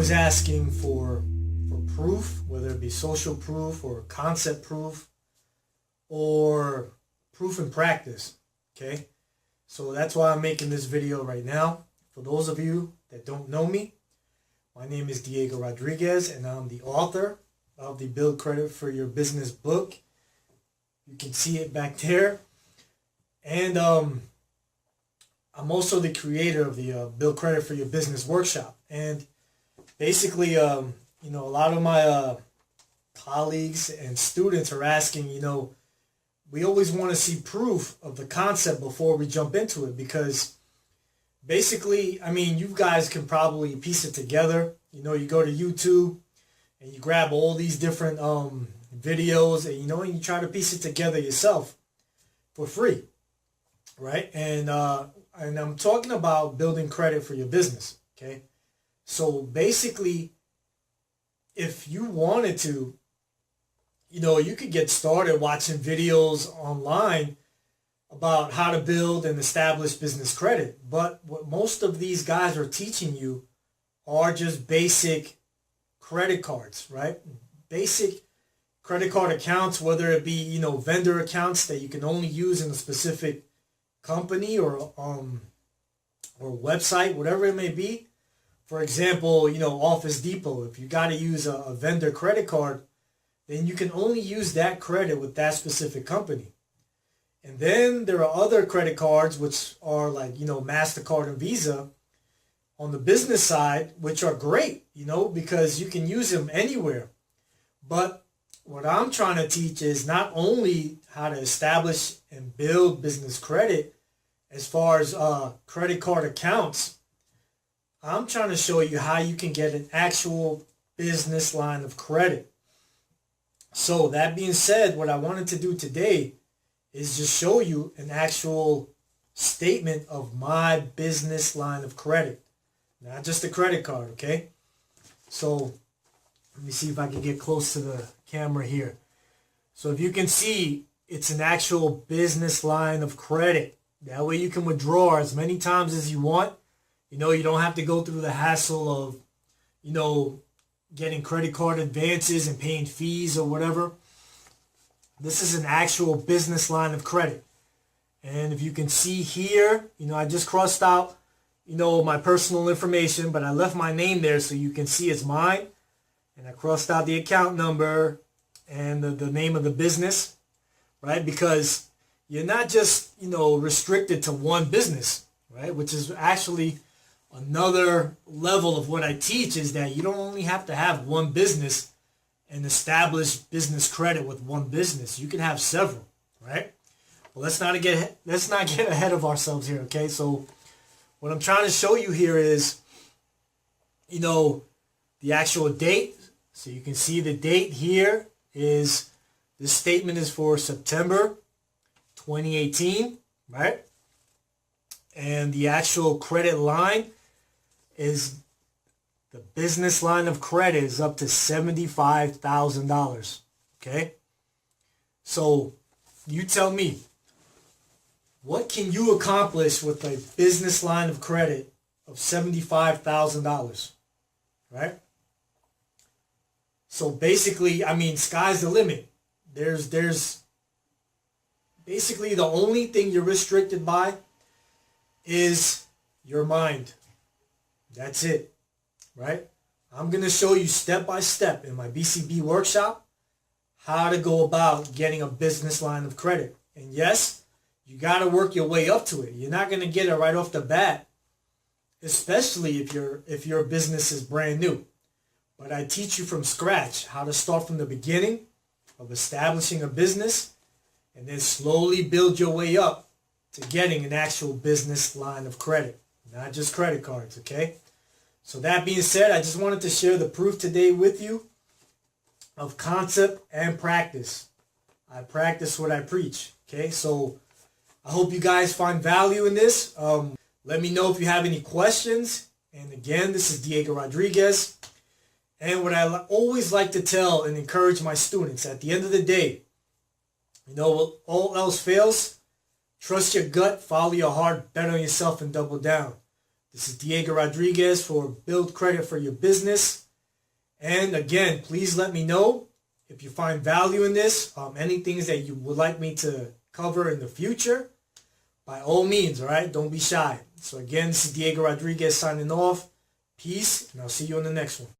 always asking for proof, whether it be social proof or concept proof or proof in practice, okay? So that's why I'm making this video right now. For those of you that don't know me, my name is Diego Rodriguez, and I'm the author of the Build Credit for Your Business book. You can see it back there. And I'm also the creator of the Build Credit for Your Business Workshop. And basically, a lot of my colleagues and students are asking, we always want to see proof of the concept before we jump into it, because basically, you guys can probably piece it together. You go to YouTube and you grab all these different videos and, and you try to piece it together yourself for free, right? And I'm talking about building credit for your business, okay? So basically, if you wanted to, you could get started watching videos online about how to build and establish business credit. But what most of these guys are teaching you are just basic credit cards, right? Basic credit card accounts, whether it be, vendor accounts that you can only use in a specific company or website, whatever it may be. For example, Office Depot, if you got to use a vendor credit card, then you can only use that credit with that specific company. And then there are other credit cards, which are like, MasterCard and Visa on the business side, which are great, because you can use them anywhere. But what I'm trying to teach is not only how to establish and build business credit as far as credit card accounts. I'm trying to show you how you can get an actual business line of credit. So that being said, what I wanted to do today is just show you an actual statement of my business line of credit. Not just a credit card, okay? So let me see if I can get close to the camera here. So if you can see, it's an actual business line of credit. That way you can withdraw as many times as you want. You don't have to go through the hassle of, getting credit card advances and paying fees or whatever. This is an actual business line of credit. And if you can see here, I just crossed out, my personal information, but I left my name there so you can see it's mine. And I crossed out the account number and the name of the business, right? Because you're not just, restricted to one business, right? Which is actually another level of what I teach, is that you don't only have to have one business and establish business credit with one business. You can have several, right? Well, let's not get ahead of ourselves here, okay? So what I'm trying to show you here is, the actual date. So you can see the date here is, this statement is for September 2018, right? And the actual credit line is, the business line of credit is up to $75,000, okay? So you tell me, what can you accomplish with a business line of credit of $75,000, right? So basically, sky's the limit. There's basically, the only thing you're restricted by is your mind. That's it, right? I'm going to show you step by step in my BCB workshop how to go about getting a business line of credit. And yes, you got to work your way up to it. You're not going to get it right off the bat, especially if your business is brand new. But I teach you from scratch how to start from the beginning of establishing a business and then slowly build your way up to getting an actual business line of credit, not just credit cards, okay? So that being said, I just wanted to share the proof today with you of concept and practice. I practice what I preach, okay? So I hope you guys find value in this. Let me know if you have any questions. And again, this is Diego Rodriguez. And what I always like to tell and encourage my students, at the end of the day, all else fails, trust your gut, follow your heart, bet on yourself, and double down. This is Diego Rodriguez for Build Credit for Your Business. And again, please let me know if you find value in this, any things that you would like me to cover in the future. By all means, all right? Don't be shy. So again, this is Diego Rodriguez signing off. Peace, and I'll see you on the next one.